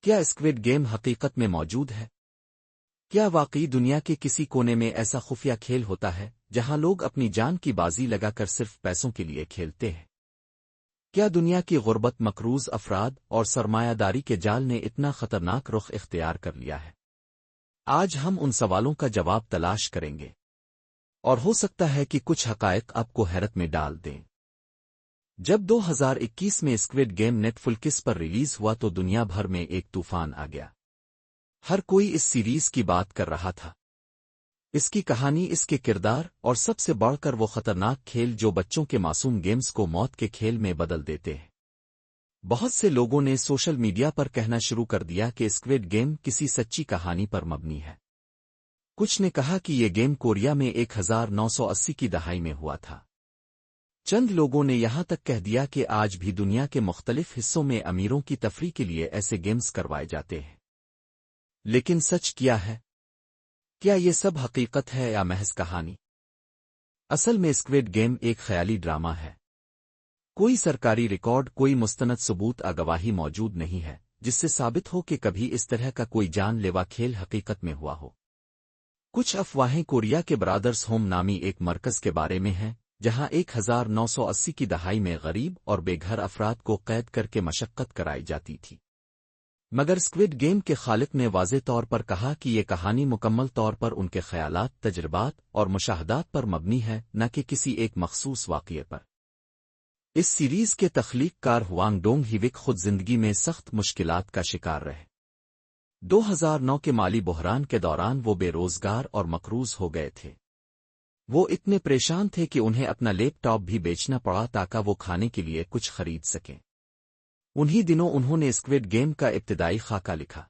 کیا squared game حقیقت میں موجود ہے؟ کیا واقعی دنیا کے کسی کونے میں ایسا خفیہ کھیل ہوتا ہے جہاں لوگ اپنی جان کی بازی لگا کر صرف پیسوں کے لیے کھیلتے ہیں؟ کیا دنیا کی غربت، مقروض افراد اور سرمایہ داری کے جال نے اتنا خطرناک رخ اختیار کر لیا ہے؟ آج ہم ان سوالوں کا جواب تلاش کریں گے، اور ہو سکتا ہے کہ کچھ حقائق آپ کو حیرت میں ڈال دیں۔ جب 2021 میں اسکویڈ گیم نیٹ فلکس پر ریلیز ہوا تو دنیا بھر میں ایک طوفان آ گیا۔ ہر کوئی اس سیریز کی بات کر رہا تھا، اس کی کہانی، اس کے کردار اور سب سے بڑھ کر وہ خطرناک کھیل جو بچوں کے معصوم گیمز کو موت کے کھیل میں بدل دیتے ہیں۔ بہت سے لوگوں نے سوشل میڈیا پر کہنا شروع کر دیا کہ اسکویڈ گیم کسی سچی کہانی پر مبنی ہے۔ کچھ نے کہا کہ یہ گیم کوریا میں 1980 کی دہائی میں ہوا تھا۔ چند لوگوں نے یہاں تک کہہ دیا کہ آج بھی دنیا کے مختلف حصوں میں امیروں کی تفریح کے لیے ایسے گیمز کروائے جاتے ہیں۔ لیکن سچ کیا ہے؟ کیا یہ سب حقیقت ہے یا محض کہانی؟ اصل میں اسکویڈ گیم ایک خیالی ڈرامہ ہے۔ کوئی سرکاری ریکارڈ، کوئی مستند ثبوت گواہی موجود نہیں ہے جس سے ثابت ہو کہ کبھی اس طرح کا کوئی جان لیوا کھیل حقیقت میں ہوا ہو۔ کچھ افواہیں کوریا کے برادرز ہوم نامی ایک مرکز کے بارے میں ہیں جہاں 1980 کی دہائی میں غریب اور بے گھر افراد کو قید کر کے مشقت کرائی جاتی تھی۔ مگر اسکویڈ گیم کے خالق نے واضح طور پر کہا کہ یہ کہانی مکمل طور پر ان کے خیالات، تجربات اور مشاہدات پر مبنی ہے، نہ کہ کسی ایک مخصوص واقعے پر۔ اس سیریز کے تخلیق کار ہوانگ ڈونگ ہیوک خود زندگی میں سخت مشکلات کا شکار رہے۔ 2009 کے مالی بحران کے دوران وہ بے روزگار اور مقروض ہو گئے تھے۔ وہ اتنے پریشان تھے کہ انہیں اپنا لیپ ٹاپ بھی بیچنا پڑا تاکہ وہ کھانے کے لیے کچھ خرید سکیں۔ انہی دنوں انہوں نے اسکویڈ گیم کا ابتدائی خاکہ لکھا،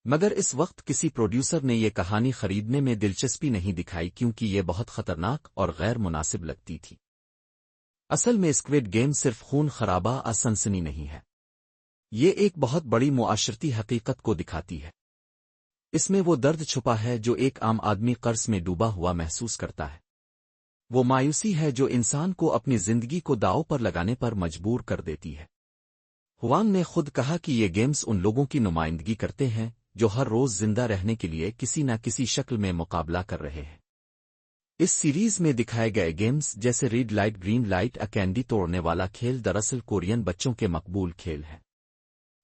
مگر اس وقت کسی پروڈیوسر نے یہ کہانی خریدنے میں دلچسپی نہیں دکھائی کیونکہ یہ بہت خطرناک اور غیر مناسب لگتی تھی۔ اصل میں اسکویڈ گیم صرف خون خرابہ سنسنی نہیں ہے، یہ ایک بہت بڑی معاشرتی حقیقت کو دکھاتی ہے۔ اس میں وہ درد چھپا ہے جو ایک عام آدمی قرض میں ڈوبا ہوا محسوس کرتا ہے، وہ مایوسی ہے جو انسان کو اپنی زندگی کو داؤ پر لگانے پر مجبور کر دیتی ہے۔ ہوانگ نے خود کہا کہ یہ گیمز ان لوگوں کی نمائندگی کرتے ہیں جو ہر روز زندہ رہنے کے لیے کسی نہ کسی شکل میں مقابلہ کر رہے ہیں۔ اس سیریز میں دکھائے گئے گیمز جیسے red light green light candy توڑنے والا کھیل دراصل کورین بچوں کے مقبول کھیل ہیں،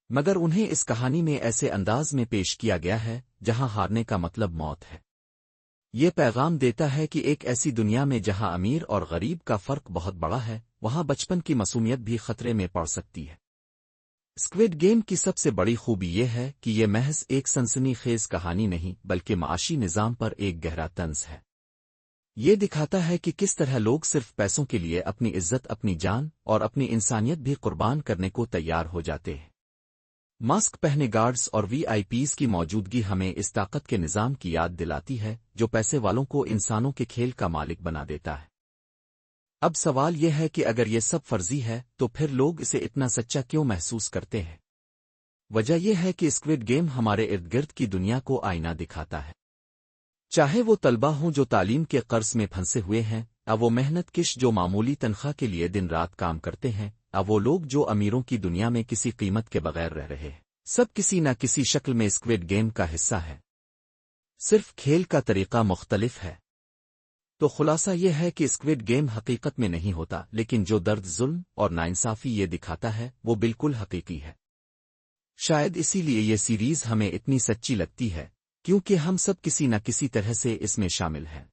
مگر انہیں اس کہانی میں ایسے انداز میں پیش کیا گیا ہے جہاں ہارنے کا مطلب موت ہے۔ یہ پیغام دیتا ہے کہ ایک ایسی دنیا میں جہاں امیر اور غریب کا فرق بہت بڑا ہے، وہاں بچپن کی معصومیت بھی خطرے میں پڑ سکتی ہے۔ اسکویڈ گیم کی سب سے بڑی خوبی یہ ہے کہ یہ محض ایک سنسنی خیز کہانی نہیں بلکہ معاشی نظام پر ایک گہرا طنز ہے۔ یہ دکھاتا ہے کہ کس طرح لوگ صرف پیسوں کے لیے اپنی عزت، اپنی جان اور اپنی انسانیت بھی قربان کرنے کو تیار ہو جاتے ہیں۔ ماسک پہنے گارڈز اور وی آئی پیز کی موجودگی ہمیں اس طاقت کے نظام کی یاد دلاتی ہے جو پیسے والوں کو انسانوں کے کھیل کا مالک بنا دیتا ہے۔ اب سوال یہ ہے کہ اگر یہ سب فرضی ہے تو پھر لوگ اسے اتنا سچا کیوں محسوس کرتے ہیں؟ وجہ یہ ہے کہ اسکویڈ گیم ہمارے ارد گرد کی دنیا کو آئینہ دکھاتا ہے۔ چاہے وہ طلبہ ہوں جو تعلیم کے قرض میں پھنسے ہوئے ہیں، یا وہ محنت کش جو معمولی تنخواہ کے لیے دن رات کام کرتے ہیں، یا وہ لوگ جو امیروں کی دنیا میں کسی قیمت کے بغیر رہ رہے ہیں، سب کسی نہ کسی شکل میں اسکویڈ گیم کا حصہ ہے۔ صرف کھیل کا طریقہ مختلف ہے۔ تو خلاصہ یہ ہے کہ اسکویڈ گیم حقیقت میں نہیں ہوتا، لیکن جو درد، ظلم اور ناانصافی یہ دکھاتا ہے وہ بالکل حقیقی ہے۔ شاید اسی لیے یہ سیریز ہمیں اتنی سچی لگتی ہے، کیونکہ ہم سب کسی نہ کسی طرح سے اس میں شامل ہیں۔